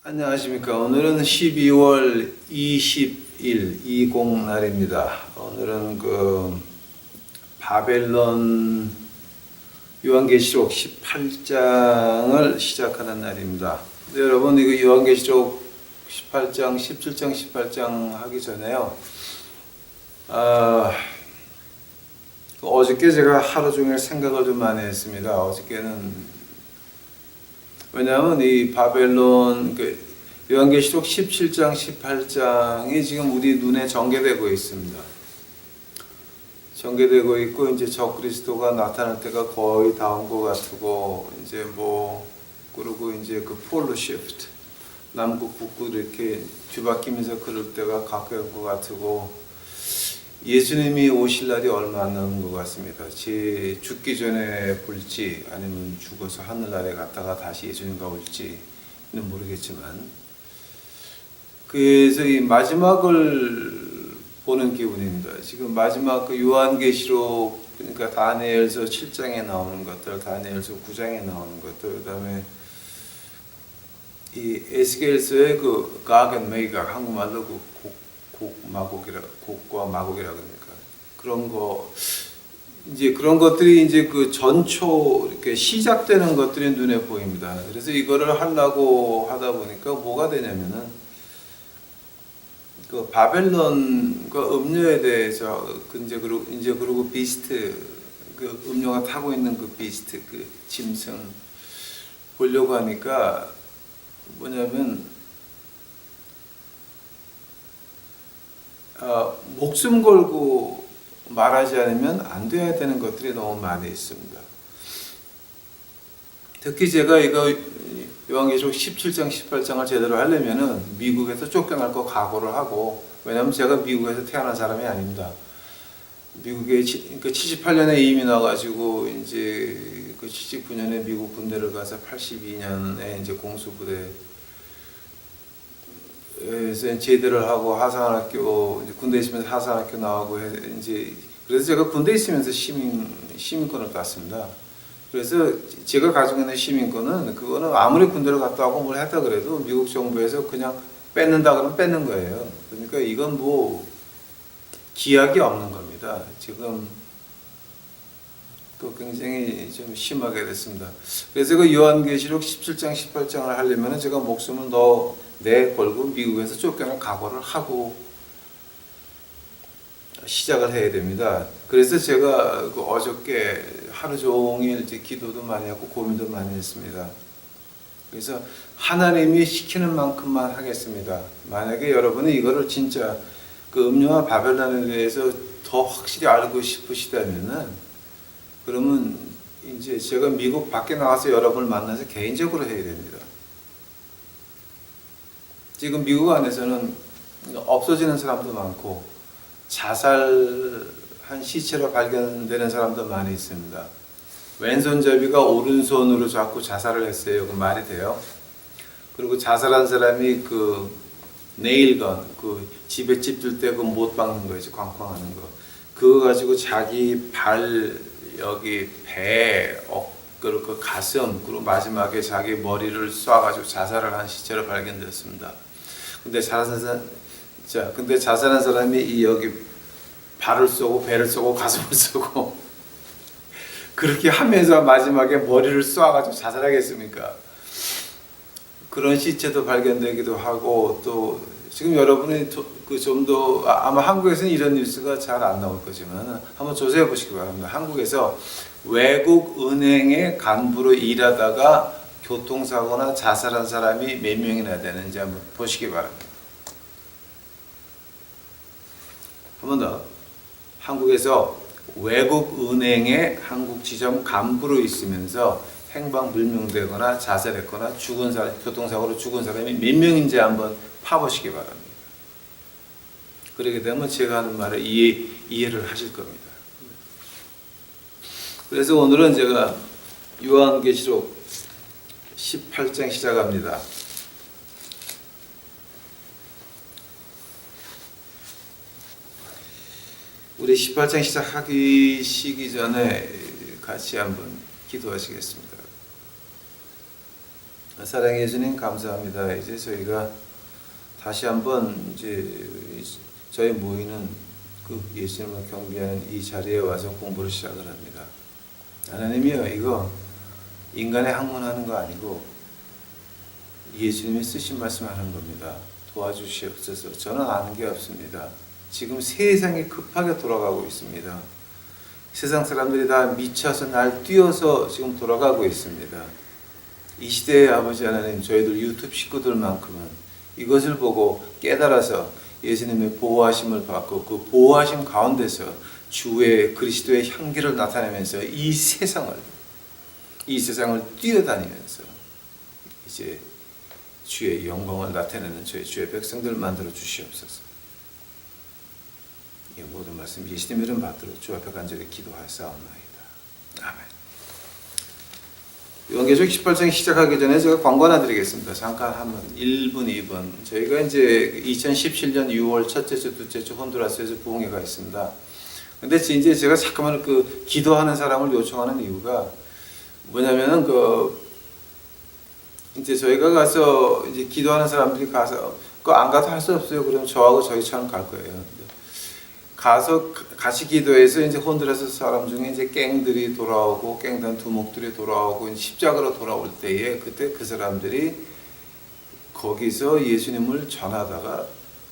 안녕하십니까. 오늘은 12월 20일, 20 날입니다. 오늘은 바벨론 요한계시록 18장을 시작하는 날입니다. 여러분, 이거 요한계시록 18장, 17장, 18장 하기 전에요. 어저께 제가 하루 종일 생각을 좀 많이 했습니다. 어저께는 왜냐하면 이 바벨론 요한계시록 17장, 18장이 지금 우리 눈에 전개되고 있습니다. 전개되고 있고 이제 적그리스도가 나타날 때가 거의 다 온 것 같고 이제 그리고 이제 폴로 시프트 남북 북구 이렇게 뒤바뀌면서 그럴 때가 가까이 온 것 같고 예수님이 오실 날이 얼마 안 남은 것 같습니다. 제 죽기 전에 볼지 아니면 죽어서 하늘나라에 갔다가 다시 예수님과 올지는 모르겠지만 그래서 이 마지막을 보는 기분입니다. 지금 마지막 요한계시록 그러니까 다니엘서 7장에 나오는 것들, 다니엘서 9장에 나오는 것들, 그다음에 이 에스겔서의 각 앤 메이각 한국말로 곡과 마곡이라고 합니까? 그런 거 이제 그런 것들이 이제 전초 이렇게 시작되는 것들이 눈에 보입니다. 그래서 이거를 하려고 하다 보니까 뭐가 되냐면은 바벨론과 음료에 대해서 그리고 비스트 음료가 타고 있는 비스트 짐승 보려고 하니까 뭐냐면 목숨 걸고 말하지 않으면 안 돼야 되는 것들이 너무 많이 있습니다. 특히 제가 이거 요한계시록 17장, 18장을 제대로 하려면은 미국에서 쫓겨날 거 각오를 하고, 왜냐하면 제가 미국에서 태어난 사람이 아닙니다. 미국에 78년에 이민 와가지고 이제 79년에 미국 군대를 가서 82년에 이제 공수부대 그래서 제대를 하고 하산학교 군대 있으면서 하산학교 나오고 이제 그래서 제가 군대 있으면서 시민권을 땄습니다. 그래서 제가 가지고 있는 시민권은 그거는 아무리 군대를 갔다 오고 뭘 했다 그래도 미국 정부에서 그냥 뺏는다 그러면 뺏는 거예요. 그러니까 이건 기약이 없는 겁니다. 지금 굉장히 좀 심하게 됐습니다. 그래서 요한계시록 17장, 18장을 하려면 제가 목숨을 내걸고 미국에서 쫓겨날 각오를 하고 시작을 해야 됩니다. 그래서 제가 어저께 하루 종일 이제 기도도 많이 하고 고민도 많이 했습니다. 그래서 하나님이 시키는 만큼만 하겠습니다. 만약에 여러분이 이거를 진짜 음료와 바벨론에 대해서 더 확실히 알고 싶으시다면은 그러면 이제 제가 미국 밖에 나가서 여러분을 만나서 개인적으로 해야 됩니다. 지금 미국 안에서는 없어지는 사람도 많고 자살한 시체로 발견되는 사람도 많이 있습니다. 왼손잡이가 오른손으로 잡고 자살을 했어요. 그 말이 돼요? 그리고 자살한 사람이 네일건 집에 찝들 때 못 박는 거 있죠. 쾅쾅하는 거. 그거 가지고 자기 여기 배, 그리고 가슴, 그리고 마지막에 자기 머리를 쏴가지고 자살을 한 시체로 발견됐습니다. 근데 자살한 사람이 여기 발을 쏘고 배를 쏘고 가슴을 쏘고 그렇게 하면서 마지막에 머리를 쏴가지고 자살하겠습니까? 그런 시체도 발견되기도 하고 또 지금 여러분이 좀 더 아마 한국에서는 이런 뉴스가 잘 안 나올 거지만 한번 조사해 보시기 바랍니다. 한국에서 외국 은행의 간부로 일하다가 교통사고나 자살한 사람이 몇 명이나 되는지 한번 보시기 바랍니다. 한 번 더. 한국에서 외국 은행의 한국 지점 간부로 있으면서 행방불명되거나 자살했거나 교통사고로 죽은 사람이 몇 명인지 한번 파보시기 바랍니다. 그렇게 되면 제가 하는 말을 이해를 하실 겁니다. 그래서 오늘은 제가 요한계시록 18장 시작합니다. 우리 18장 시작하기 전에 같이 한번 기도하시겠습니다. 사랑해 예수님 감사합니다. 이제 저희가 다시 한번 이제 저희 모이는 그 예수님을 경배하는 이 자리에 와서 공부를 시작을 합니다. 하나님이요, 이거 인간의 학문하는 거 아니고 예수님이 쓰신 말씀하는 겁니다. 도와주시옵소서. 저는 아는 게 없습니다. 지금 세상이 급하게 돌아가고 있습니다. 세상 사람들이 다 미쳐서 날 뛰어서 지금 돌아가고 있습니다. 이 시대의 아버지 하나님, 저희들 유튜브 식구들만큼은 이것을 보고 깨달아서 예수님의 보호하심을 받고 그 보호하심 가운데서 주의 그리스도의 향기를 나타내면서 이 세상을 뛰어다니면서 이제 주의 영광을 나타내는 주의 백성들 만들어 주시옵소서. 이 모든 말씀 예수님 이름 받들어 주 앞에 간절히 기도하사옵나이다. 아멘. 요한계시록 18장 시작하기 전에 제가 광고 하나 드리겠습니다. 잠깐 한번 1분, 2분. 저희가 이제 2017년 6월 첫째 주, 둘째 주 혼두라스에서 부흥회가 있습니다. 근데 이제 제가 잠깐만 그 기도하는 사람을 요청하는 이유가 뭐냐면은 이제 저희가 가서 이제 기도하는 사람들이 가서 안 가도 할 수 없어요. 그러면 저하고 저희처럼 갈 거예요. 가서 같이 기도해서 이제 혼두라스 사람 중에 이제 갱들이 돌아오고 갱단 두목들이 돌아오고 이제 십자가로 돌아올 때에 그때 그 사람들이 거기서 예수님을 전하다가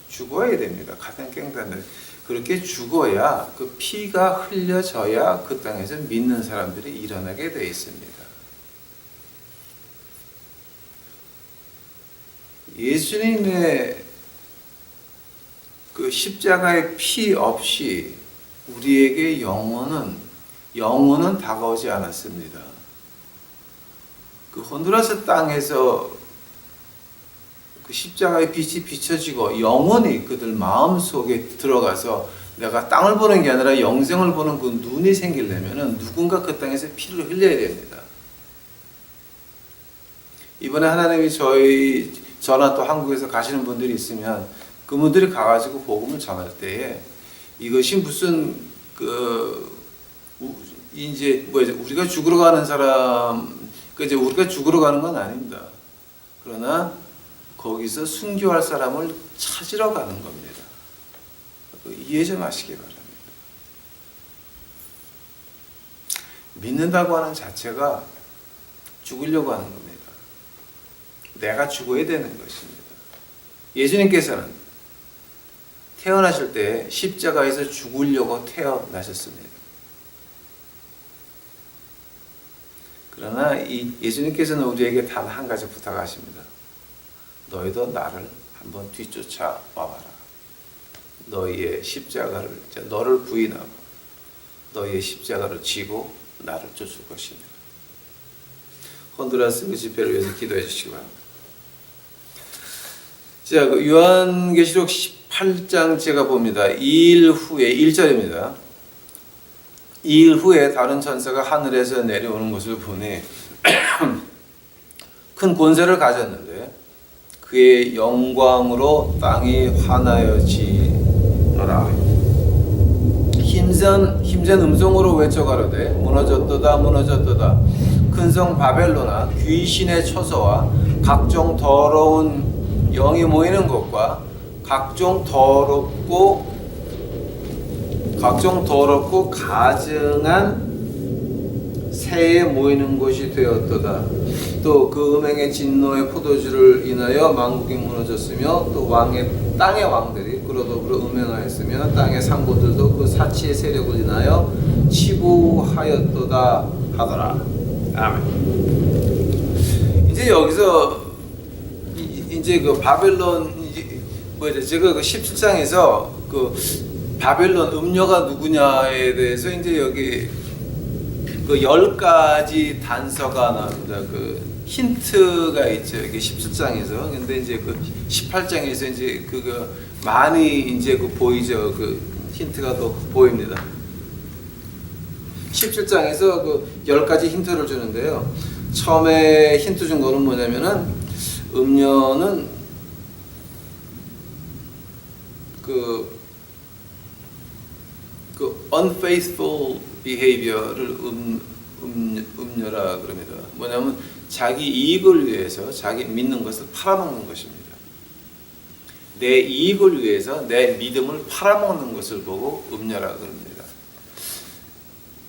죽어야 됩니다. 같은 갱단들 그렇게 죽어야 그 피가 흘려져야 그 땅에서 믿는 사람들이 일어나게 돼 있습니다. 예수님의 그 십자가의 피 없이 우리에게 영혼은 다가오지 않았습니다. 그 혼두라스 땅에서 그 십자가의 빛이 비춰지고 영혼이 그들 마음 속에 들어가서 내가 땅을 보는 게 아니라 영생을 보는 그 눈이 생기려면은 누군가 그 땅에서 피를 흘려야 됩니다. 이번에 하나님이 저나 또 한국에서 가시는 분들이 있으면 그분들이 가가지고 복음을 전할 때에 이것이 무슨 이제 우리가 죽으러 가는 사람 이제 우리가 죽으러 가는 건 아닙니다. 그러나 거기서 순교할 사람을 찾으러 가는 겁니다. 이해 좀 하시기 바랍니다. 믿는다고 하는 자체가 죽으려고 하는 겁니다. 내가 죽어야 되는 것입니다. 예수님께서는 태어나실 때 십자가에서 죽으려고 태어나셨습니다. 그러나 예수님께서는 우리에게 단 한 가지 부탁하십니다. 너희도 나를 한번 뒤쫓아 와봐라. 너희의 십자가를, 너를 부인하고 너희의 십자가를 지고 나를 쫓을 것입니다. 혼두라스 그 집회를 위해서 기도해 주시기 바랍니다. 자, 요한계시록 18장 제가 봅니다. 2일 후에 1절입니다. 2일 후에 다른 천사가 하늘에서 내려오는 것을 보니 큰 권세를 가졌는데 그의 영광으로 땅이 환하여지노라. 힘센 음성으로 외쳐가로되 무너졌도다 무너졌도다. 큰 성 바벨로나 귀신의 처소와 각종 더러운 영이 모이는 곳과 각종 더럽고 가증한 새에 모이는 곳이 되었도다. 또 그 음행의 진노의 포도주를 인하여 만국이 무너졌으며 또 땅의 왕들이 그로 더불어 음행하였으며 땅의 상고들도 그 사치의 세력을 인하여 치부하였도다 하더라. 아멘. 이제 여기서 이제 그 바벨론 제가 그 17장에서 그 바벨론 음녀가 누구냐에 대해서 이제 여기 그 10가지 단서가 나옵니다. 그 힌트가 있죠. 이게 17장에서. 근데 이제 그 18장에서 이제 많이 이제 보이죠. 그 힌트가 또 보입니다. 17장에서 그 10가지 힌트를 주는데요. 처음에 힌트 준 거는 뭐냐면은 음녀는 그 unfaithful behavior를 음녀라 그럽니다. 뭐냐면 자기 이익을 위해서 자기 믿는 것을 팔아먹는 것입니다. 내 이익을 위해서 내 믿음을 팔아먹는 것을 보고 음녀라고 합니다.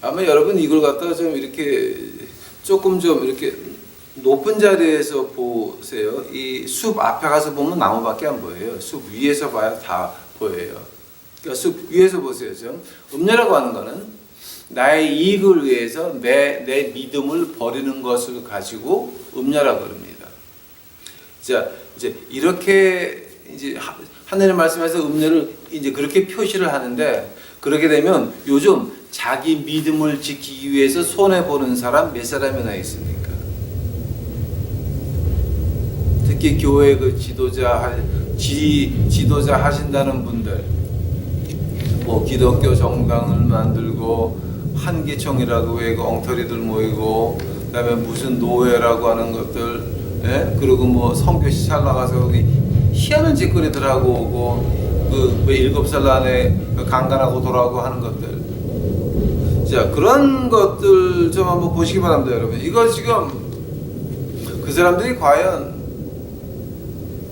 아마 여러분 이걸 갖다가 좀 이렇게 조금 좀 이렇게 높은 자리에서 보세요. 이 숲 앞에 가서 보면 나무밖에 안 보여요. 숲 위에서 봐야 다 보여요. 그러니까 숲 위에서 보세요. 좀 음녀라고 하는 거는 나의 이익을 위해서 내 믿음을 버리는 것을 가지고 음녀라고 합니다. 자, 이제 이렇게 이제 하나님 말씀에서 음녀를 이제 그렇게 표시를 하는데, 그렇게 되면 요즘 자기 믿음을 지키기 위해서 손해 보는 사람 몇 사람이나 있습니까? 특히 교회 그 지도자 하신다는 분들, 뭐 기독교 정당을 만들고 한기총이라고 해 엉터리들 모이고, 그다음에 무슨 노예라고 하는 것들, 예? 그리고 뭐 선교시 잘 나가서 희한한 짓거리들 하고 오고, 그 왜 7살 안에 강간하고 돌아오고 하는 것들. 자, 그런 것들 좀 한번 보시기 바랍니다, 여러분. 이거 지금 그 사람들이 과연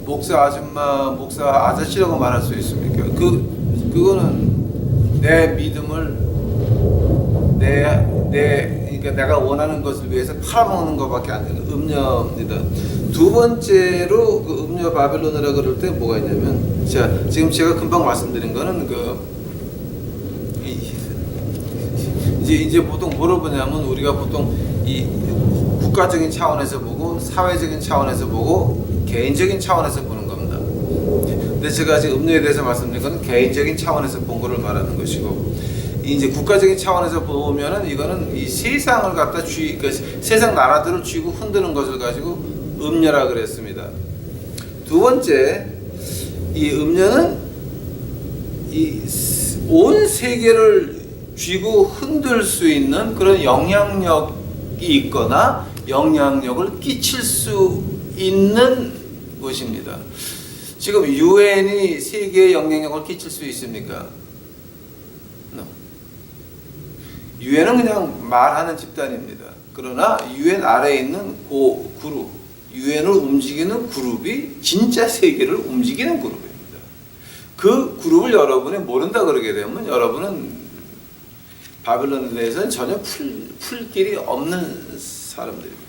목사 아줌마, 목사 아저씨라고 말할 수 있습니까? 그거는 내 믿음을 그러니까 내가 원하는 것을 위해서 팔아먹는 것밖에 안 되는 음녀입니다. 두 번째로 그 음녀 바벨론이라 그럴 때 뭐가 있냐면, 자, 지금 제가 금방 말씀드린 거는 이제 보통 뭐로 보냐면, 우리가 보통 이 국가적인 차원에서 보고 사회적인 차원에서 보고 개인적인 차원에서 보는 겁니다. 근데 제가 지금 음녀에 대해서 말씀드린 거는 개인적인 차원에서 본 거를 말하는 것이고, 이제 국가적인 차원에서 보면은 이거는 이 세상을 갖다 그러니까 세상 나라들을 쥐고 흔드는 것을 가지고 음녀라 그랬습니다. 두 번째, 이 음녀는 이 온 세계를 쥐고 흔들 수 있는 그런 영향력이 있거나 영향력을 끼칠 수 있는 것입니다. 지금 유엔이 세계에 영향력을 끼칠 수 있습니까? 유엔은 그냥 말하는 집단입니다. 그러나 유엔 아래에 있는 그 그룹, 유엔을 움직이는 그룹이 진짜 세계를 움직이는 그룹입니다. 그 그룹을 여러분이 모른다 그러게 되면 여러분은 바벨론에 대해서는 전혀 풀 길이 없는 사람들입니다.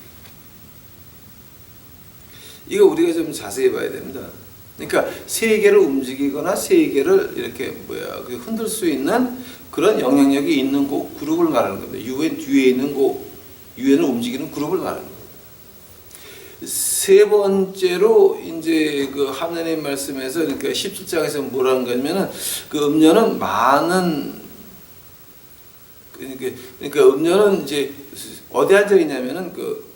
이거 우리가 좀 자세히 봐야 됩니다. 그러니까 세계를 움직이거나 세계를 이렇게 흔들 수 있는 그런 영향력이 있는 그 그룹을 말하는 겁니다. 유엔 뒤에 있는 유엔을 움직이는 그룹을 말하는 겁니다. 세 번째로 이제 그 하나님 말씀에서, 그러니까 17장에서 뭐라는 거냐면은, 그 음녀는 많은, 그러니까 음녀는 이제 어디 앉아 있냐면은 그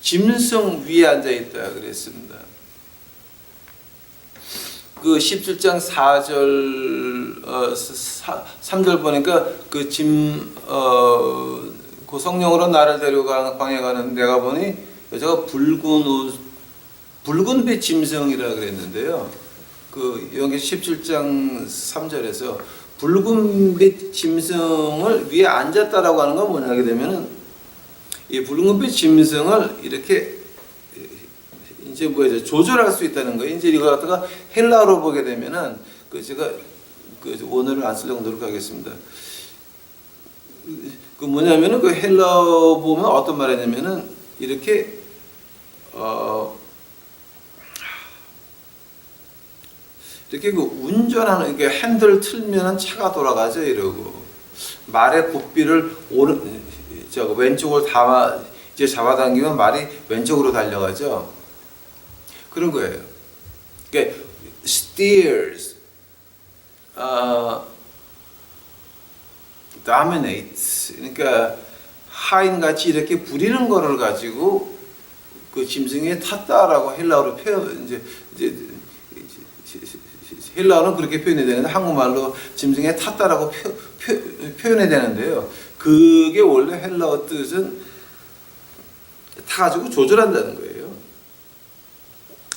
짐승 위에 앉아 있다 그랬습니다. 그 17장 4절 3절 보니까 그 성령으로 나를 데려가는 광야에 가는 내가 보니 여자가 붉은 빛 짐승이라 그랬는데요. 그 여기 17장 3절에서 붉은 빛 짐승을 위에 앉았다라고 하는 건 뭐냐 하게 되면은, 이 붉은 빛 짐승을 이렇게 이제 조절할 수 있다는 거예요. 이제 이거 갖다가 헬라어로 보게 되면은, 제가 원어를 안 쓰려고 노력하겠습니다. 뭐냐면은 그 헬라어 보면 어떤 말이냐면은 이렇게 이렇게 운전하는, 이게 핸들 틀면은 차가 돌아가죠, 이러고 말의 고삐를 왼쪽으로 이제 잡아당기면 말이 왼쪽으로 달려가죠. 그런 거예요. 그러니까 steers, dominates. 그러니까 하인같이 이렇게 부리는 거를 가지고 그 짐승에 탔다라고 헬라어로 이제 헬라어는 그렇게 표현이 되는데, 한국말로 짐승에 탔다라고 표현이 되는데요. 그게 원래 헬라어 뜻은 타가지고 조절한다는 거예요.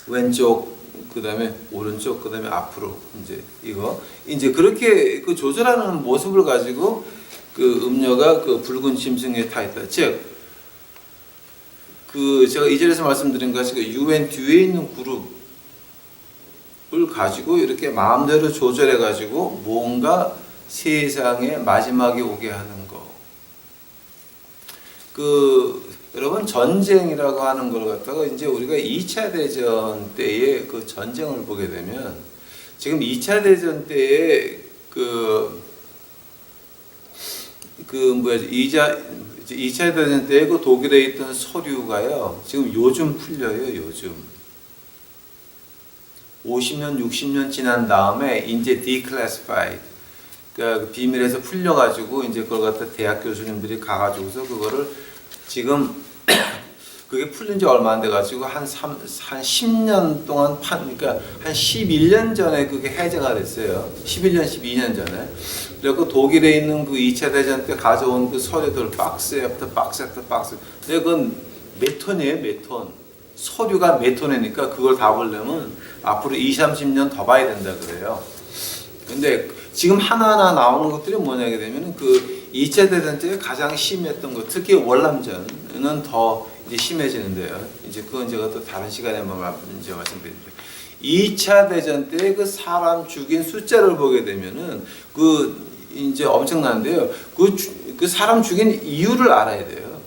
왼쪽, 그 다음에 오른쪽, 그 다음에 앞으로, 이제 그렇게 그 조절하는 모습을 가지고 그 음녀가 그 붉은 짐승에 타 있다. 즉, 그 제가 이전에서 말씀드린 것이 그 UN 뒤에 있는 그룹을 가지고 이렇게 마음대로 조절해 가지고 뭔가 세상에 마지막이 오게 하는 거. 그 여러분 전쟁이라고 하는 걸 갖다가 이제 우리가 2차 대전 때의 그 전쟁을 보게 되면 지금 2차 대전 때의 뭐야 2차 대전 때 그 독일에 있던 서류가요 지금 요즘 풀려요. 요즘 50년 60년 지난 다음에 이제 declassified 그러니까 비밀에서 풀려가지고 이제 그걸 갖다 대학 교수님들이 가가지고서 그거를 지금 그게 풀린 지 얼마 안 돼가지고 한 10년 동안 그러니까 한 11년 전에 그게 해제가 됐어요. 11년, 12년 전에. 그리고 독일에 있는 그 2차 대전 때 가져온 그 서류들 박스 애프터 박스 애프터 박스. 근데 그건 몇 톤이에요, 몇 톤. 서류가 몇 톤이니까 그걸 다 보려면 앞으로 20, 30년 더 봐야 된다 그래요. 근데 지금 하나하나 나오는 것들이 뭐냐게 되면 그 2차 대전 때 가장 심했던 것, 특히 월남전은 더 이제 심해지는데요. 이제 그건 제가 또 다른 시간에 한번 이제 말씀드릴게요. 2차 대전 때 그 사람 죽인 숫자를 보게 되면은 그 이제 엄청난데요. 그 사람 죽인 이유를 알아야 돼요.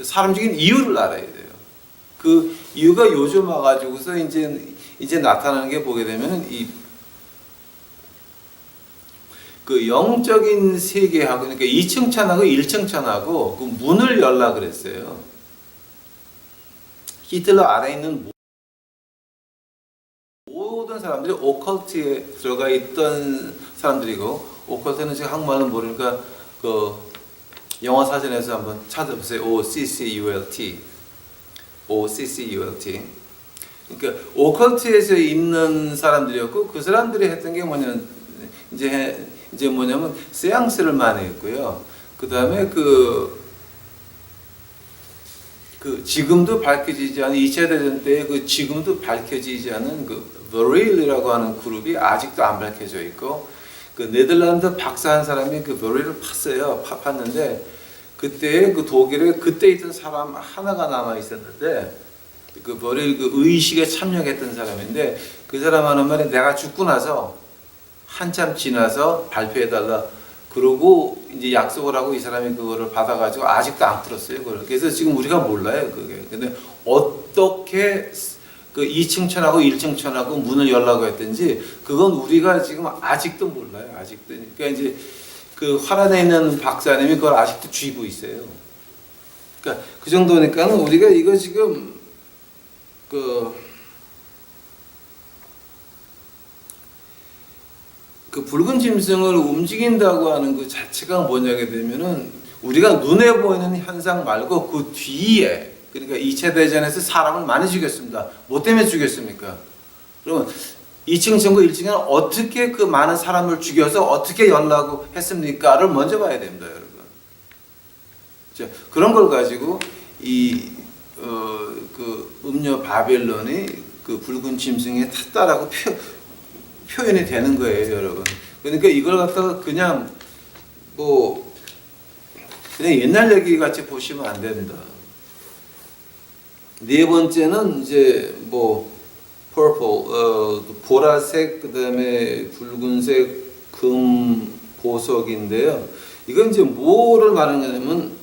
사람 죽인 이유를 알아야 돼요. 그 이유가 요즘 와가지고서 이제 나타나는 게 보게 되면은 그 영적인 세계하고 그러니까 2층 천하고 1층 천하고 그 문을 열라 그랬어요. 히틀러 아래에 있는 모든 사람들이 오컬트에 들어가 있던 사람들이고 오컬트는 제가 한국말로 모르니까 그 영어 사전에서 한번 찾아보세요. OCCULT. OCCULT. 그러니까 오컬트에서 있는 사람들이었고 그 사람들이 했던 게 뭐냐면 이제 뭐냐면 세앙스를 많이 했고요. 그다음에 그 지금도 밝혀지지 않은 2차 대전 때 그 지금도 밝혀지지 않은 그 버릴이라고 하는 그룹이 아직도 안 밝혀져 있고 그 네덜란드 박사한 사람이 그 버릴을 팠는데 그때 그 독일에 그때 있던 사람 하나가 남아 있었는데 그 버릴 그 의식에 참여했던 사람인데 그 사람 하는 말이 내가 죽고 나서 한참 지나서 발표해달라. 그러고 이제 약속을 하고 이 사람이 그거를 받아가지고 아직도 안 풀었어요. 그걸. 그래서 지금 우리가 몰라요. 그게. 근데 어떻게 그 2층 천하고 1층 천하고 문을 열라고 했든지 그건 우리가 지금 아직도 몰라요. 아직도. 그러니까 이제 그 화란에 있는 박사님이 그걸 아직도 쥐고 있어요. 그러니까 그 정도니까 우리가 이거 지금 그 붉은 짐승을 움직인다고 하는 그 자체가 뭐냐게 되면은 우리가 눈에 보이는 현상 말고 그 뒤에 그러니까 2차 대전에서 사람을 많이 죽였습니다. 뭐 때문에 죽였습니까? 그러면 2층 전구 1층은 어떻게 그 많은 사람을 죽여서 어떻게 열라고 했습니까를 먼저 봐야 됩니다, 여러분. 자, 그런 걸 가지고 그 음녀 바벨론이 그 붉은 짐승에 탔다라고 표현이 되는 거예요, 여러분. 그러니까 이걸 갖다가 그냥 옛날 얘기 같이 보시면 안 된다. 네 번째는 이제 purple, 보라색, 그다음에 붉은색, 금, 보석인데요. 이건 이제 뭐를 말하는 거냐면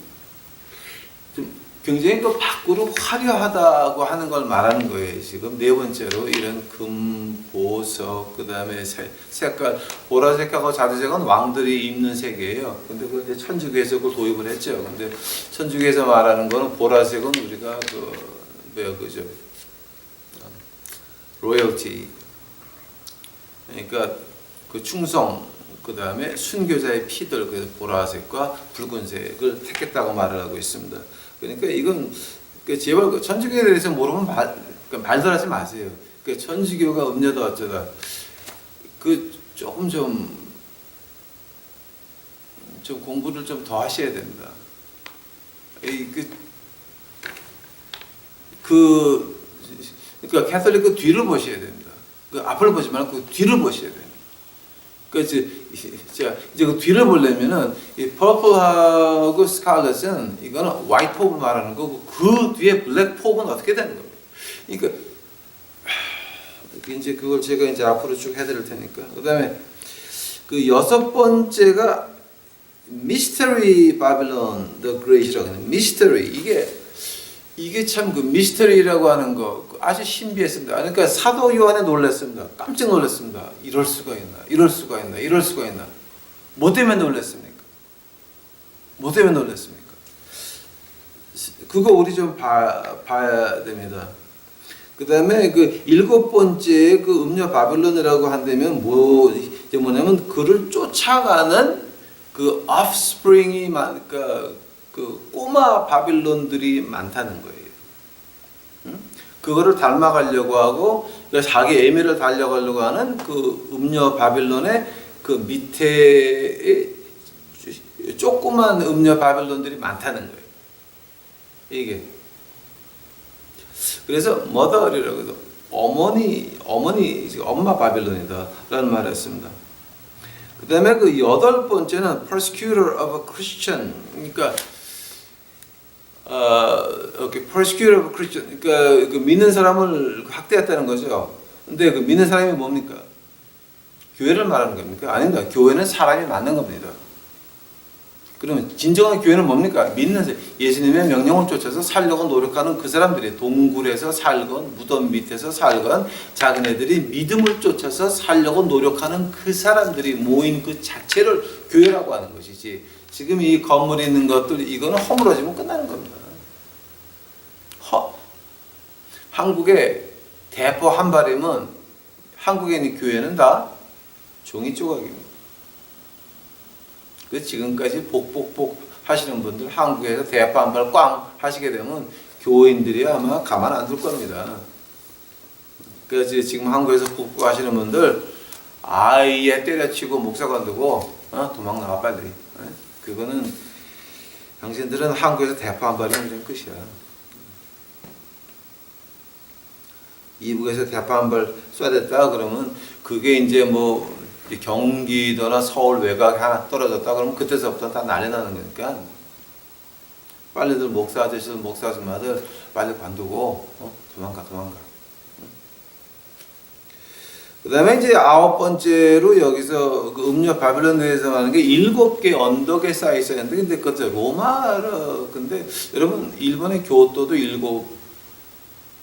좀 굉장히 그 밖으로 화려하다고 하는 걸 말하는 거예요. 지금 네 번째로 이런 금, 보석, 그다음에 색깔, 보라색하고 자두색은 왕들이 입는 색이에요. 근데 그 이제 천주교에서 그걸 도입을 했죠. 근데 천주교에서 말하는 거는 보라색은 우리가 그죠? 로열티. 그러니까 그 충성, 그다음에 순교자의 피들, 그래서 보라색과 붉은색을 택했다고 말을 하고 있습니다. 그러니까 이건 제발 천주교에 대해서 모르면 말들 하지 마세요. 천주교가 음녀다 어쩌다. 조금 좀 공부를 좀 더 하셔야 됩니다. 그러니까 캐톨릭 그 뒤를 보셔야 됩니다. 그 앞을 보지 말고 그 뒤를 보셔야 됩니다. 이제 그 뒤를 보려면은 이 퍼플하고 스칼렛은 이거는 화이트 홉을 말하는 거고 그 뒤에 블랙 홉은 어떻게 되는 겁니까? 그러니까 이제 그걸 제가 이제 앞으로 쭉 해드릴 테니까. 그다음에 그 여섯 번째가 미스터리 바빌론 더 그레이트라고 하는 미스터리 이게 참 그 미스터리라고 하는 거 아주 신비했습니다. 그러니까 사도 요한에 놀랐습니다. 깜짝 놀랐습니다. 이럴 수가 있나? 이럴 수가 있나? 이럴 수가 있나? 뭐 때문에 놀랐습니까? 뭐 때문에 놀랐습니까? 그거 우리 좀 봐야 됩니다. 그 다음에 그 일곱 번째 그 음녀 바빌론이라고 한다면 뭐냐면 그를 쫓아가는 그 offspring이 그러니까 그 꼬마 바빌론들이 많다는 거예요. 그거를 닮아가려고 하고 그러니까 자기 애미를 달려가려고 하는 그 음녀 바빌론의 그 밑에 조그만 음녀 바빌론들이 많다는 거예요. 이게 그래서 머더리라고 해도 어머니 엄마 바빌론이다라는 말을 했습니다. 그 다음에 그 여덟 번째는 persecutor of a Christian. 그러니까 persecutor of a Christian. 그러니까 그 믿는 사람을 학대했다는 거죠. 근데 그 믿는 사람이 뭡니까? 교회를 말하는 겁니까? 아닙니다. 교회는 사람이 만든 겁니다. 그러면 진정한 교회는 뭡니까? 믿는 예수님의 명령을 쫓아서 살려고 노력하는 그 사람들이 동굴에서 살건 무덤 밑에서 살건 작은 애들이 믿음을 쫓아서 살려고 노력하는 그 사람들이 모인 그 자체를 교회라고 하는 것이지. 지금 이 건물이 있는 것들 이거는 허물어지면 끝나는 겁니다. 한국의 대포 한 발이면 한국에 있는 교회는 다 종이 조각입니다. 그 지금까지 복복복 하시는 분들 한국에서 대파 한 발 꽝 하시게 되면 교인들이 아마 가만 안 둘 겁니다. 그래서 지금 한국에서 복복 하시는 분들 아예 때려치고 목사 관두고 도망 나와 빨리. 그거는 당신들은 한국에서 대파 한 발이면 좀 끝이야. 이북에서 대파 한 발 쏴댔다 그러면 그게 이제 뭐 경기도나 서울 외곽에 하나 떨어졌다 그러면 그때서부터 다 난리 나는 거니까 빨리들 목사 아저씨들 목사 아줌마들 빨리 관두고 도망가. 그 다음에 이제 아홉 번째로 여기서 그 음녀 바빌론 내에서 말하는 게 7개 언덕에 쌓여 있었는데 근데 그것도 로마로 근데 여러분 일본의 교토도 7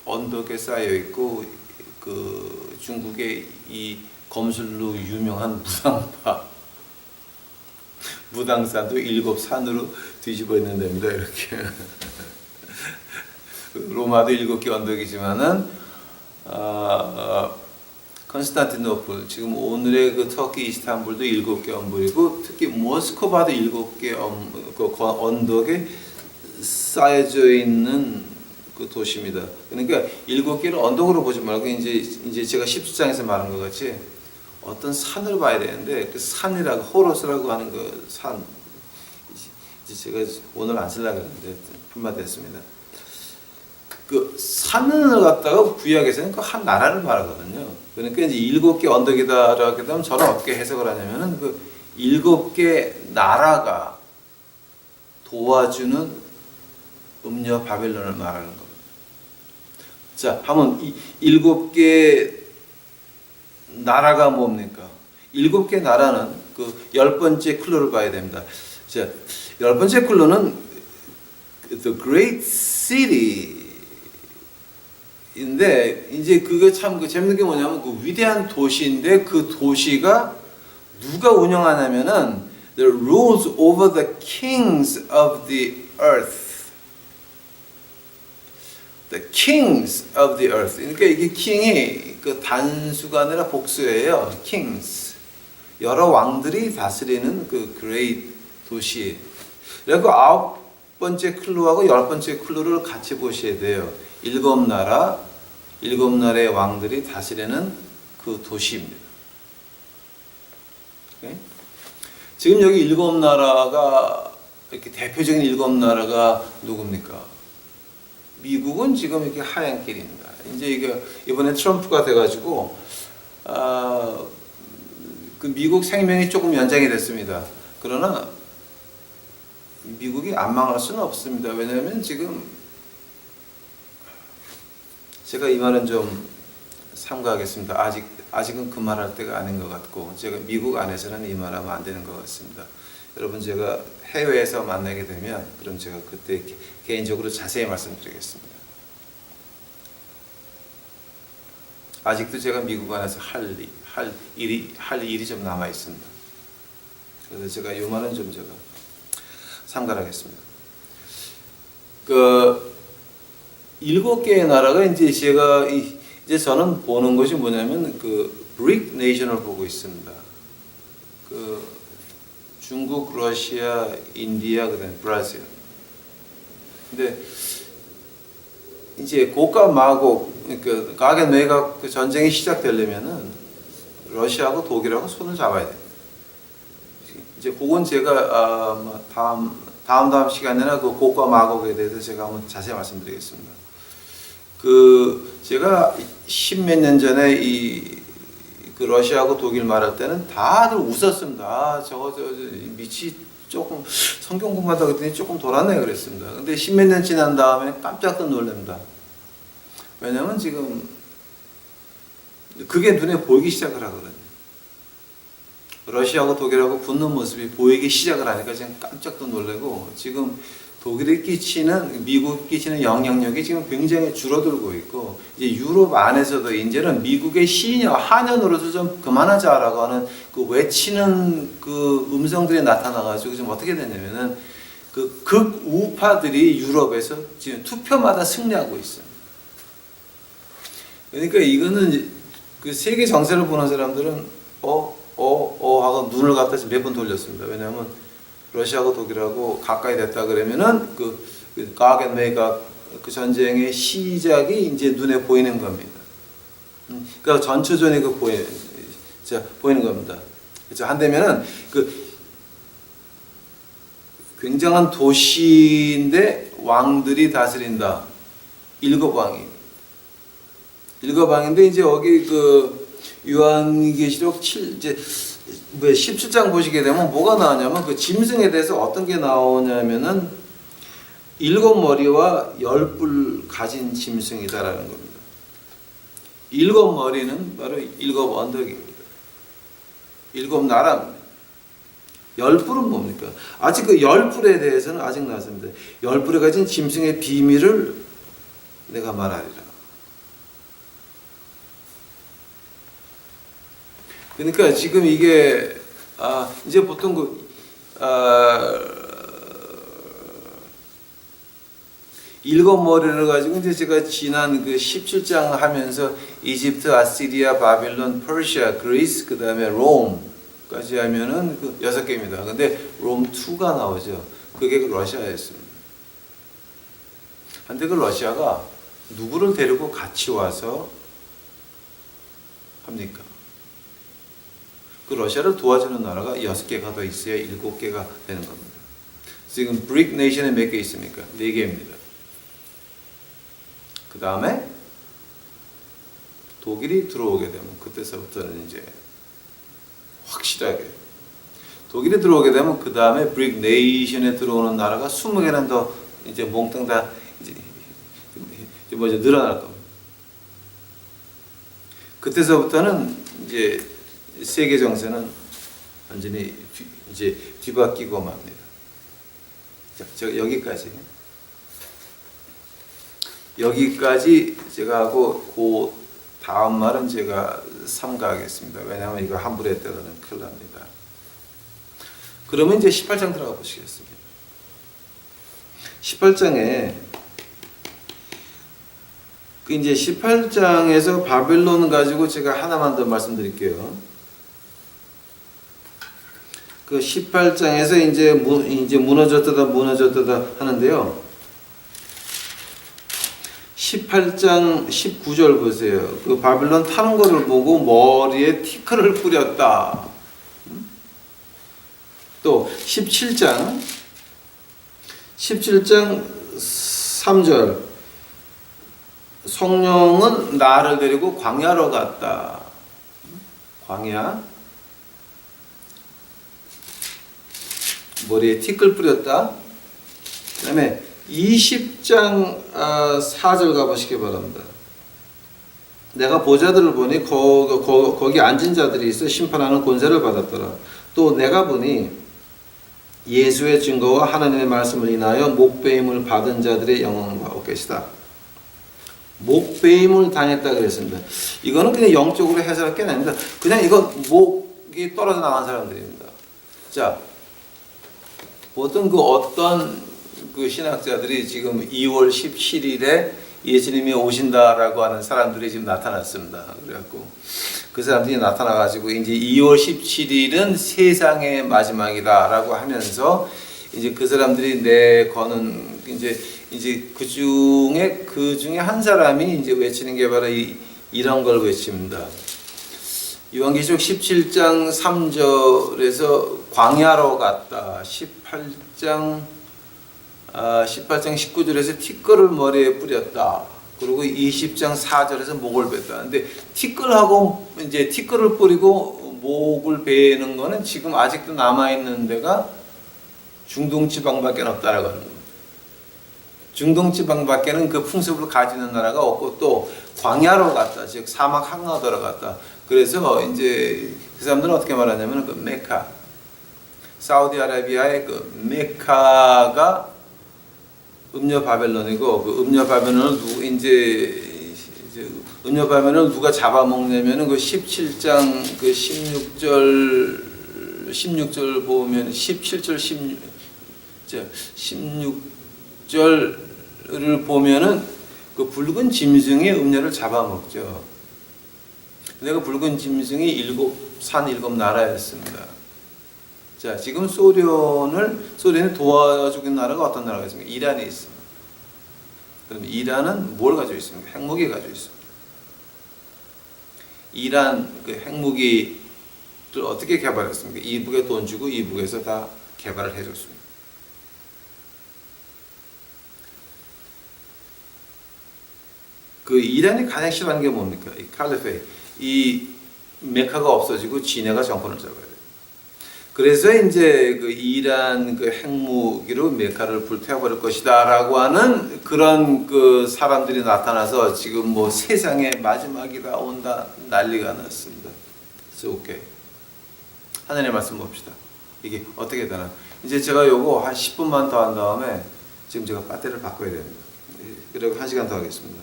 언덕에 쌓여 있고 그 중국의 이 검술로 유명한 무당산도 7 산으로 뒤집어 있는 데입니다. 이렇게 로마도 7개 언덕이지만은 컨스탄티노플 지금 오늘의 그 터키 이스탄불도 7개 언덕이고 특히 모스크바도 7개 언덕에 쌓여져 있는 그 도시입니다. 그러니까 7개를 언덕으로 보지 말고 이제 제가 10장에서 말한 것 같이 어떤 산을 봐야 되는데 그 산이라고 호로스라고 하는 그 산 이제 제가 오늘 안 쓰려고 했는데 한마디 했습니다. 그 산을 갖다가 구약에서는 그 한 나라를 말하거든요. 그러니까 이제 7개 언덕이다라고 하면 저는 어떻게 해석을 하냐면은 그 7개 나라가 도와주는 음녀 바벨론을 말하는 겁니다. 자, 한번 7개 나라가 뭡니까? 7개 나라는 그 10번째 클루를 봐야 됩니다. 자, 10번째 클루는 The Great City인데 이제 그게 참 그 재밌는 게 뭐냐면 그 위대한 도시인데 그 도시가 누가 운영하냐면은 The rules over the kings of the earth. The kings of the earth. 그러니까 이게 king이 그 단수가 아니라 복수예요. kings. 여러 왕들이 다스리는 그 great 도시. 그리고 9번째 클루하고 10번째 클루를 같이 보셔야 돼요. 7나라의 왕들이 다스리는 그 도시입니다. 오케이? 지금 여기 7나라가 이렇게 대표적인 7나라가 누굽니까? 미국은 지금 이렇게 하얀 길입니다. 이제 이게 이번에 트럼프가 돼가지고 그 미국 생명이 조금 연장이 됐습니다. 그러나 미국이 안 망할 수는 없습니다. 왜냐하면 지금 제가 이 말은 좀 삼가하겠습니다. 아직은 그 말할 때가 아닌 것 같고, 제가 미국 안에서는 이 말하면 안 되는 것 같습니다. 여러분, 제가 해외에서 만나게 되면 그럼 제가 그때 개인적으로 자세히 말씀드리겠습니다. 아직도 제가 미국 안에서 할 일이 좀 남아 있습니다. 그래서 제가 이 말은 좀 제가 삼가하겠습니다. 그 7개의 나라가 이제 이제 저는 보는 것이 뭐냐면 그 브릭 네이션을 보고 있습니다. 그 중국, 러시아, 인디아, 그다음에 브라질. 근데 이제 고가 마곡, 그 가겐 외곽 그 전쟁이 시작되려면은 러시아하고 독일하고 손을 잡아야 돼요. 이제 그건 제가 다음 시간에나 그 고가 마곡에 대해서 제가 한번 자세히 말씀드리겠습니다. 그 제가 10몇 년 전에 그 러시아하고 독일 말할 때는 다들 웃었습니다. 저거 미치 조금 성경 공부하다 그랬더니 조금 돌았네 그랬습니다. 근데 10몇 년 지난 다음에 깜짝 놀랍니다. 왜냐면 지금 그게 눈에 보이기 시작을 하거든요. 러시아하고 독일하고 붙는 모습이 보이기 시작을 하니까 지금 깜짝도 놀래고, 지금 독일에 끼치는, 미국 끼치는 영향력이 지금 굉장히 줄어들고 있고, 이제 유럽 안에서도 이제는 미국의 한연으로서 좀 그만하자라고 하는 그 외치는 그 음성들이 나타나가지고 지금 어떻게 되냐면은 그 극우파들이 유럽에서 지금 투표마다 승리하고 있어요. 그러니까 이거는 그 세계 정세를 보는 사람들은 하고 눈을 갖다 몇 번 돌렸습니다. 왜냐하면 러시아하고 독일하고 가까이 됐다 그러면은 그 가겐 외곽 그 전쟁의 시작이 이제 눈에 보이는 겁니다. 그러니까 전초전이 보이는 겁니다. 그렇죠. 한대면은 그 굉장한 도시인데 왕들이 다스린다. 7왕이. 7왕인데 이제 여기 그 요한계시록 17장 보시게 되면 뭐가 나오냐면 그 짐승에 대해서 어떤 게 나오냐면은 7머리와 10뿔 가진 짐승이다라는 겁니다. 7머리는 바로 7 언덕입니다. 7 나라입니다. 10뿔은 뭡니까? 아직 그 10뿔에 대해서는 아직 나왔습니다. 10뿔에 가진 짐승의 비밀을 내가 말하리라. 그러니까 지금 이게 이제 보통 일곱 머리를 가지고 이제 제가 지난 그 17장 하면서 이집트, 아시리아, 바빌론, 퍼시아, 그리스, 그 다음에 롬까지 하면은 그 6개입니다. 근데 롬 2가 나오죠. 그게 그 러시아였습니다. 근데 그 러시아가 누구를 데리고 같이 와서 합니까? 그 러시아를 도와주는 나라가 6개가 더 있어야 7개가 되는 겁니다. 지금 브릭 네이션에 몇 개 있습니까? 4개입니다. 그 다음에 독일이 들어오게 되면 그때서부터는 이제 확실하게 독일이 들어오게 되면 그 다음에 브릭 네이션에 들어오는 나라가 20개는 더 이제 몽땅 다 이제 늘어날 겁니다. 그때서부터는 이제 세계 정세는 완전히 이제 뒤바뀌고 맙니다. 자, 제가 여기까지 제가 하고 그 다음 말은 제가 삼가하겠습니다. 왜냐하면 이거 함부로 했다가는 큰일 납니다. 그러면 이제 18장 들어가 보시겠습니다. 18장에 그 이제 18장에서 바빌론 가지고 제가 하나만 더 말씀드릴게요. 그 18장에서 이제 무너졌다 하는데요. 18장 19절 보세요. 그 바빌론 타는 거를 보고 머리에 티끌을 뿌렸다. 또 17장 3절 성령은 나를 데리고 광야로 갔다. 광야. 머리에 티끌 뿌렸다. 그 다음에 20장 4절 가보시기 바랍니다. 내가 보자들을 보니 거기 앉은 자들이 있어 심판하는 권세를 받았더라. 또 내가 보니 예수의 증거와 하나님의 말씀을 인하여 목배임을 받은 자들의 영광을 받고 계시다. 목배임을 당했다 그랬습니다. 이거는 그냥 영적으로 해석할 게 아닙니다. 그냥 이거 목이 떨어져 나간 사람들입니다. 자, 보통 어떤 신학자들이 지금 2월 17일에 예수님이 오신다라고 하는 사람들이 지금 나타났습니다. 그래갖고 그 사람들이 나타나가지고 이제 2월 17일은 세상의 마지막이다라고 하면서 이제 그 사람들이 내거는 이제 그 중에 한 사람이 이제 외치는 게 바로 이런 걸 외칩니다. 요한계시록 17장 3절에서 광야로 갔다. 18장 19절에서 티끌을 머리에 뿌렸다. 그리고 20장 4절에서 목을 뱉다. 근데 티끌을 뿌리고 목을 베는 거는 지금 아직도 남아있는 데가 중동 지방밖에 없다라고 하는 겁니다. 중동 지방밖에는 그 풍습을 가지는 나라가 없고 또 광야로 갔다. 즉 사막 한가도로 갔다. 그래서 이제 그 사람들은 어떻게 말하냐면 그 메카, 사우디아라비아의 그 메카가 음녀 바벨론이고 그 음녀 바벨론을 음녀 바벨론을 누가 잡아먹냐면은 그 17장 그 16절 보면 17절 16절을 보면은 그 붉은 짐승이 음녀를 잡아먹죠. 근데 그 붉은 짐승이 산 일곱 나라였습니다. 자, 지금 소련이 도와주고 있는 나라가 어떤 나라가 있습니까? 이란이 있습니다. 그럼 이란은 뭘 가지고 있습니까? 핵무기 가지고 있습니다. 이란 그 핵무기를 어떻게 개발했습니까? 이북에 돈 주고 이북에서 다 개발을 해줬습니다. 그 이란이 가장 싫어하는 게 뭡니까? 이 칼리페이, 이 메카가 없어지고 지네가 정권을 잡아야 돼요. 그래서 이제 그 이란 그 핵무기로 메카를 불태워버릴 것이다라고 하는 그런 그 사람들이 나타나서 지금 뭐 세상의 마지막이다 온다 난리가 났습니다. 그래서 오케이. 하나님의 말씀 봅시다. 이게 어떻게 되나? 이제 제가 요거 한 10분만 더 한 다음에 지금 제가 배터리를 바꿔야 됩니다. 그리고 1시간 더 하겠습니다.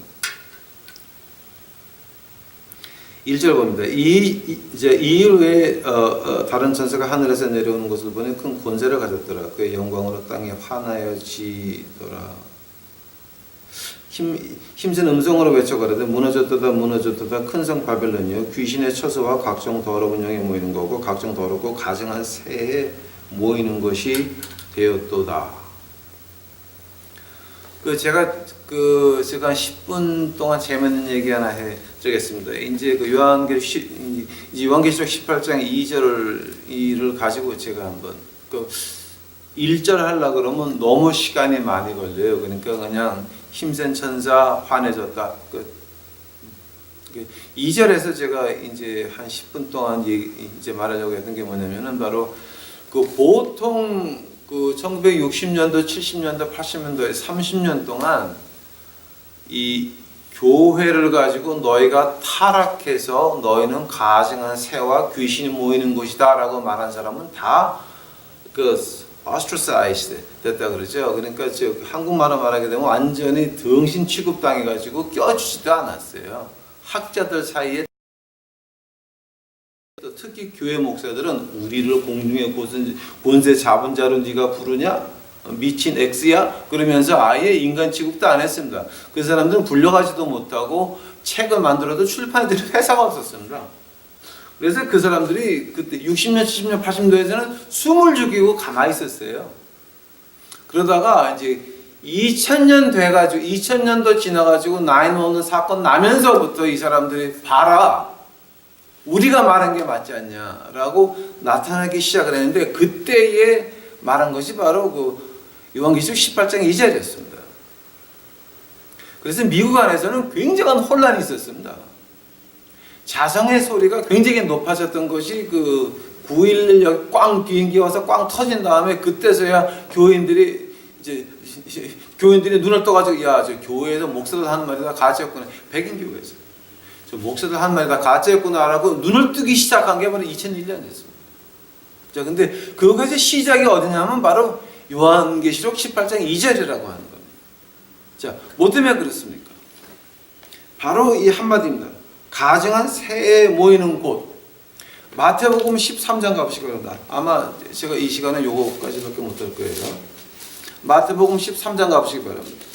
1절 봅니다. 이 후에 다른 천사가 하늘에서 내려오는 것을 보니 큰 권세를 가졌더라. 그의 영광으로 땅이 환하여지더라. 힘센 음성으로 외쳐가라되 무너졌도다 무너졌도다 큰 성 바벨론이여 귀신의 처소와 각종 더러운 영이 모이는 거고 각종 더럽고 가증한 새에 모이는 것이 되었도다. 제가 한 10분 동안 재밌는 얘기 하나 해드리겠습니다. 이제 요한계시록 18장 2절을 가지고 제가 한번 1절 하려고 그러면 너무 시간이 많이 걸려요. 그러니까 그냥 힘센 천사 환해졌다. 2절에서 제가 이제 한 10분 동안 이제 말하려고 했던 게 뭐냐면은 바로 보통 1960년도, 70년도, 80년도에 30년 동안 이 교회를 가지고 너희가 타락해서 너희는 가증한 새와 귀신이 모이는 곳이다 라고 말한 사람은 다 ostracized 됐다 그러죠. 그러니까 한국말로 말하게 되면 완전히 등신 취급당해 가지고 껴주지도 않았어요. 학자들 사이에 특히 교회 목사들은 우리를 공중의 권세 잡은 자로 네가 부르냐? 미친 X야? 그러면서 아예 인간 취급도 안 했습니다. 그 사람들은 불려가지도 못하고 책을 만들어도 출판해드릴 회사가 없었습니다. 그래서 그 사람들이 그때 60년, 70년, 80년도에서는 숨을 죽이고 가만히 있었어요. 그러다가 이제 2000년 돼가지고 2000년도 지나가지고 9/11 사건 나면서부터 이 사람들이 봐라. 우리가 말한 게 맞지 않냐라고 나타나기 시작을 했는데 그때에 말한 것이 바로 요한계시록 18장 2절이었습니다. 그래서 미국 안에서는 굉장한 혼란이 있었습니다. 자성의 소리가 굉장히 높아졌던 것이 9.11 꽝 비행기 와서 꽝 터진 다음에 그때서야 교인들이 눈을 떠가지고 야, 저 교회에서 목사들 하는 말이 다 가짜였구나. 백인 교회에서 저 목사들 하는 말이 다 가짜였구나라고 눈을 뜨기 시작한 게 바로 2001년이었습니다. 자, 근데 그것의 시작이 어디냐면 바로 요한계시록 18장 2절이라고 하는 겁니다. 자, 뭐 때문에 그렇습니까? 바로 이 한마디입니다. 가증한 새에 모이는 곳. 마태복음 13장 가보시기 바랍니다. 아마 제가 이 시간은 요거까지밖에 못 할 거예요. 마태복음 13장 가보시기 바랍니다.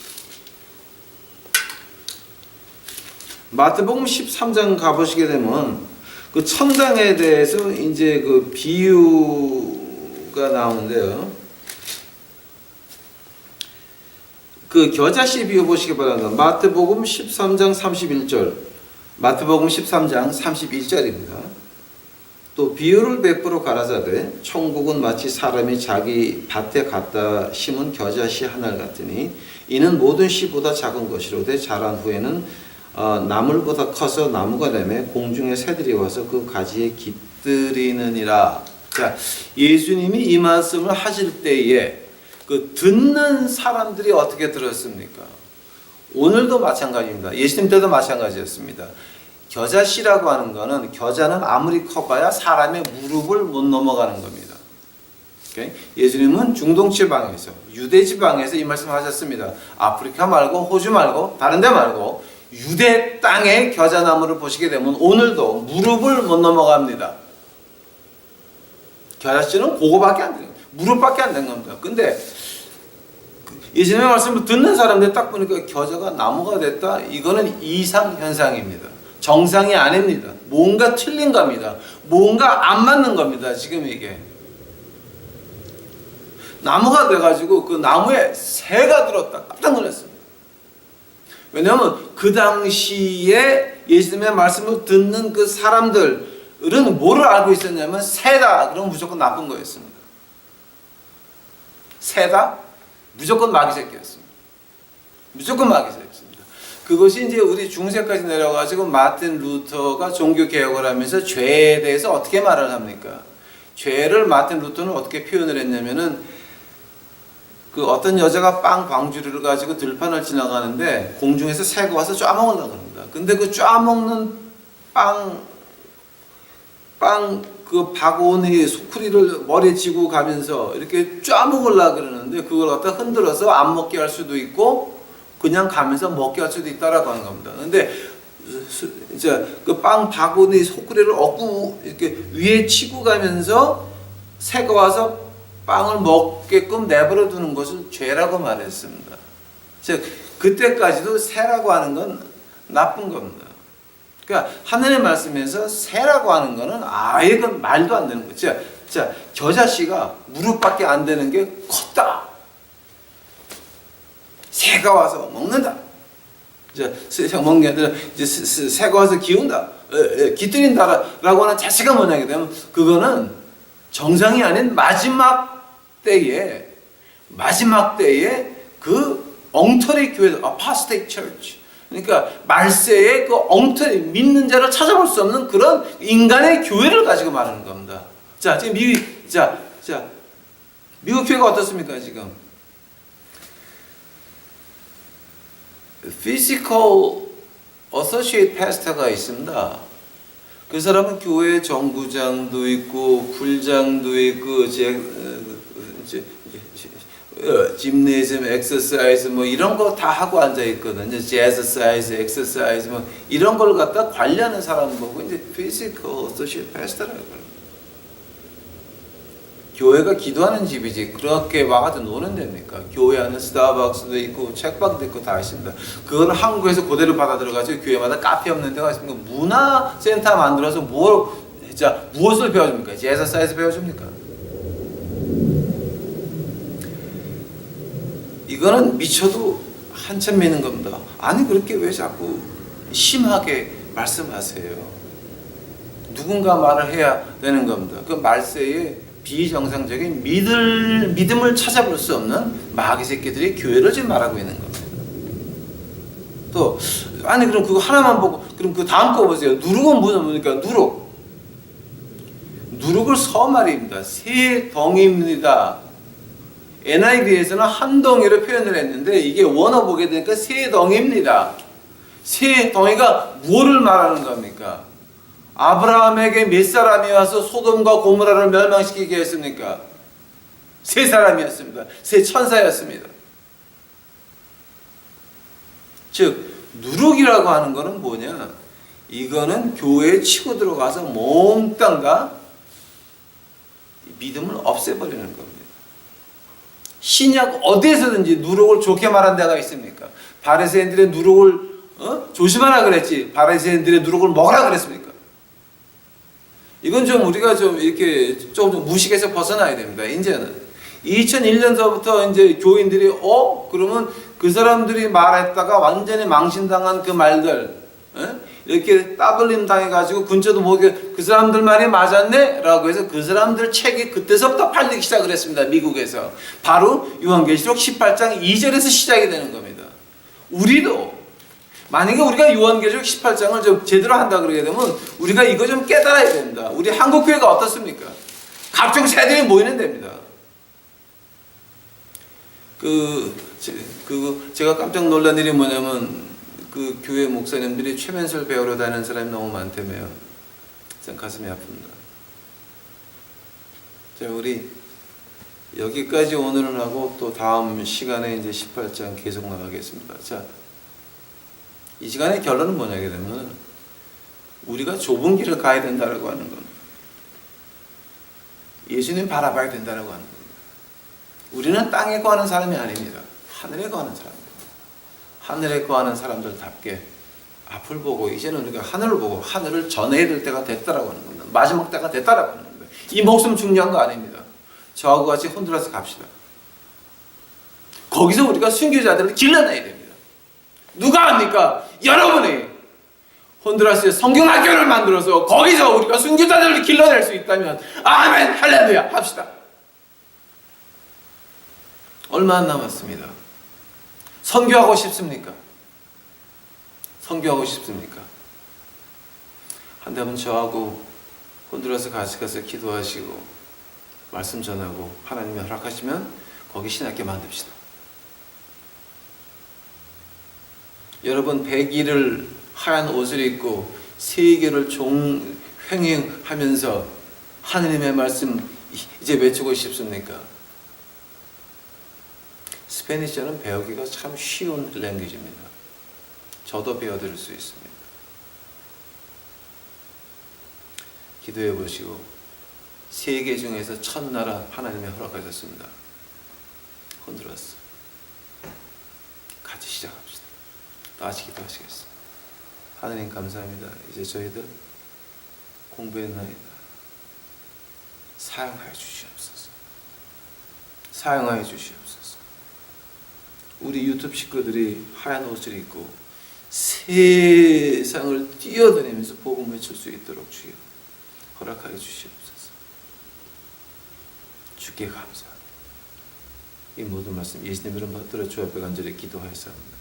마태복음 13장 가보시게 되면 그 천당에 대해서 이제 그 비유가 나오는데요. 그 겨자씨 비유 보시기 바랍니다. 마태복음 13장 31절, 마태복음 13장 31절입니다. 또 비유를 베풀어 가라사대 천국은 마치 사람이 자기 밭에 갖다 심은 겨자씨 하나 같으니 이는 모든 씨보다 작은 것이로되 자란 후에는 나물보다 커서 나무가 되매 공중의 새들이 와서 그 가지에 깃들이느니라. 자, 예수님이 이 말씀을 하실 때에 그 듣는 사람들이 어떻게 들었습니까? 오늘도 마찬가지입니다. 예수님 때도 마찬가지였습니다. 겨자씨라고 하는 거는 겨자는 아무리 커봐야 사람의 무릎을 못 넘어가는 겁니다. 예수님은 중동 지방에서 유대 지방에서 이 말씀을 하셨습니다. 아프리카 말고 호주 말고 다른 데 말고 유대 땅의 겨자나무를 보시게 되면 오늘도 무릎을 못 넘어갑니다. 겨자씨는 그거밖에 안 돼요. 무릎밖에 안 되는 겁니다. 근데 예수님의 말씀을 듣는 사람들 딱 보니까 겨자가 나무가 됐다. 이거는 이상 현상입니다. 정상이 아닙니다. 뭔가 틀린 겁니다. 뭔가 안 맞는 겁니다. 지금 이게 나무가 돼가지고 그 나무에 새가 들었다. 깜짝 놀랐습니다. 왜냐하면 그 당시에 예수님의 말씀을 듣는 그 사람들은 뭐를 알고 있었냐면 새다. 그러면 무조건 나쁜 거였습니다. 새다? 무조건 마귀 새끼였습니다. 무조건 마귀 새끼였습니다. 그것이 이제 우리 중세까지 내려가지고 마틴 루터가 종교 개혁을 하면서 죄에 대해서 어떻게 말을 합니까? 죄를 마틴 루터는 어떻게 표현을 했냐면은 그 어떤 여자가 빵 광주리를 가지고 들판을 지나가는데 공중에서 새가 와서 쫙먹으려고 합니다. 근데 그 쫙먹는 빵 그 바구니 소쿠리를 머리에 쥐고 가면서 이렇게 쫙먹으려고 그러는데 그걸 갖다 흔들어서 안 먹게 할 수도 있고 그냥 가면서 먹게 할 수도 있다라고 하는 겁니다. 근데 이제 그 빵 바구니 소쿠리를 얻고 이렇게 위에 치고 가면서 새가 와서 빵을 먹게끔 내버려 두는 것을 죄라고 말했습니다. 즉 그때까지도 새라고 하는 건 나쁜 겁니다. 그러니까 하늘의 말씀에서 새라고 하는 거는 아예 그 말도 안 되는 거죠. 자, 겨자씨가 무릎밖에 안 되는 게 컸다. 새가 와서 먹는다. 새가 먹는 게 아니라 이제 새가 와서 기운다, 깃들인다라고 하는 자체가 뭐냐게 되면 그거는 정상이 아닌 마지막 때에 그 엉터리 교회, apostate church. 그러니까 말세의 그 엉터리 믿는 자를 찾아볼 수 없는 그런 인간의 교회를 가지고 말하는 겁니다. 자, 지금 미국 교회가 어떻습니까 지금? Physical Associate Pastor가 있습니다. 그 사람은 교회 정구장도 있고 불장도 있고 짐네이즘, 엑서사이즈 뭐 이런 거 다 하고 앉아 있거든요. 재즈사이즈, 엑서사이즈 뭐 이런 걸 갖다 관리하는 사람 보고 이제 Physical Associate Pastor라고 그래요. 교회가 기도하는 집이지 그렇게 와가지고 노는 데입니까? 교회 안에 스타벅스도 있고 책방도 있고 다 있습니다. 그거는 한국에서 그대로 받아들여가지고 교회마다 카페 없는 데가 있습니까? 문화센터 만들어서 무엇을 배워줍니까? 재즈사이즈 배워줍니까? 이거는 미쳐도 한참 미는 겁니다. 아니 그렇게 왜 자꾸 심하게 말씀하세요? 누군가 말을 해야 되는 겁니다. 그 말세에 비정상적인 믿음을 찾아볼 수 없는 마귀 새끼들이 교회를 지금 말하고 있는 겁니다. 또 아니 그럼 그거 하나만 보고 그럼 그 다음 거 보세요. 누룩은 뭡니까? 누룩을 서말입니다. 세 덩이입니다. NIV에서는 한 덩이로 표현을 했는데 이게 원어 보게 되니까 세 덩이입니다. 세 덩이가 뭐를 말하는 겁니까? 아브라함에게 몇 사람이 와서 소돔과 고모라를 멸망시키게 했습니까? 세 사람이었습니다. 세 천사였습니다. 즉 누룩이라고 하는 것은 뭐냐? 이거는 교회에 치고 들어가서 몽땅 다 믿음을 없애버리는 겁니다. 신약 어디에서든지 누룩을 좋게 말한 데가 있습니까? 바리새인들의 누룩을 조심하라 그랬지 바리새인들의 누룩을 먹으라 그랬습니까? 이건 좀 우리가 좀 이렇게 좀 무식에서 벗어나야 됩니다. 이제는 2001년서부터 이제 교인들이 그러면 그 사람들이 말했다가 완전히 망신당한 그 말들 이렇게 따돌림 당해가지고 근처도 모르게 그 사람들 말이 맞았네? 라고 해서 그 사람들 책이 그때서부터 팔리기 시작을 했습니다. 미국에서. 바로 요한계시록 18장 2절에서 시작이 되는 겁니다. 우리도 만약에 우리가 요한계시록 18장을 좀 제대로 한다 그러게 되면 우리가 이거 좀 깨달아야 됩니다. 우리 한국교회가 어떻습니까? 각종 새들이 모이는 데입니다. 제가 깜짝 놀란 일이 뭐냐면 그 교회 목사님들이 최면술 배우러 다니는 사람이 너무 많다며요. 참 가슴이 아픕니다. 자, 우리 여기까지 오늘은 하고 또 다음 시간에 이제 18장 계속 나가겠습니다. 자, 이 시간의 결론은 뭐냐게 되면 우리가 좁은 길을 가야 된다고 하는 겁니다. 예수님 바라봐야 된다고 하는 겁니다. 우리는 땅에 거하는 사람이 아닙니다. 하늘에 거하는 사람입니다. 하늘에 거하는 사람들답게 앞을 보고 이제는 우리가 하늘을 보고 하늘을 전해야 될 때가 됐다라고 하는 겁니다. 마지막 때가 됐다라고 하는 겁니다. 이 목숨 중요한 거 아닙니다. 저하고 같이 혼두라스 갑시다. 거기서 우리가 순교자들을 길러내야 됩니다. 누가 합니까? 여러분이 혼두라스에 성경학교를 만들어서 거기서 우리가 순교자들을 길러낼 수 있다면 아멘 할렐루야 합시다. 얼마 안 남았습니다. 선교하고 싶습니까? 선교하고 싶습니까? 한다면 저하고 혼두라스 같이 가서 기도하시고 말씀 전하고 하나님이 허락하시면 거기 신학교 만듭시다. 여러분 100일을 하얀 옷을 입고 세계를 횡행하면서 하나님의 말씀 이제 외치고 싶습니까? 스페니쉬어는 배우기가 참 쉬운 랭귀지입니다. 저도 배워드릴 수 있습니다. 기도해 보시고 세계 중에서 첫 나라 하나님이 허락하셨습니다. 혼두라스 같이 시작합시다. 다시 기도하시겠습니다. 하나님 감사합니다. 이제 저희들 공부했나이다. 사용하여 주시옵소서. 사용하여 주시옵소서. 우리 유튜브 식구들이 하얀 옷을 입고 세상을 뛰어다니면서 복음 외칠 수 있도록 주여 허락하여 주시옵소서. 주께 감사합니다. 이 모든 말씀 예수님 이름 받들어 주 앞에 간절히 기도하였사옵니다.